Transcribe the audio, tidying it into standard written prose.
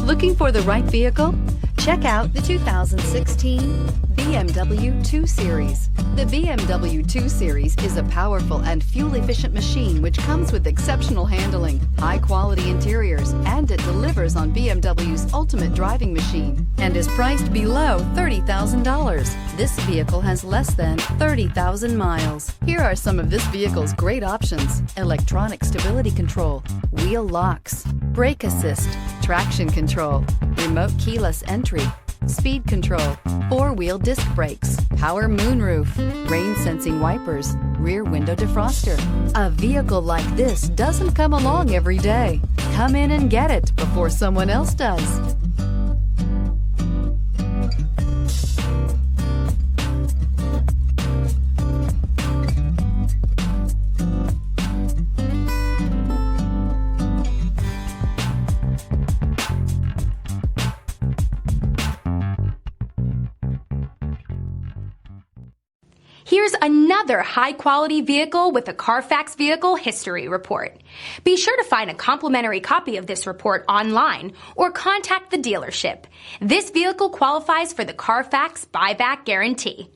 Looking for the right vehicle? Check out the 2016 BMW 2 Series. The BMW 2 Series is a powerful and fuel-efficient machine which comes with exceptional handling, high-quality interiors, and it delivers on BMW's ultimate driving machine and is priced below $30,000. This vehicle has less than 30,000 miles. Here are some of this vehicle's great options: electronic stability control, wheel locks, brake assist, traction control, remote keyless entry, speed control, four-wheel disc brakes, power moonroof, rain-sensing wipers, rear window defroster. A vehicle like this doesn't come along every day. Come in and get it before someone else does. Here's another high-quality vehicle with a Carfax Vehicle History Report. Be sure to find a complimentary copy of this report online or contact the dealership. This vehicle qualifies for the Carfax Buyback Guarantee.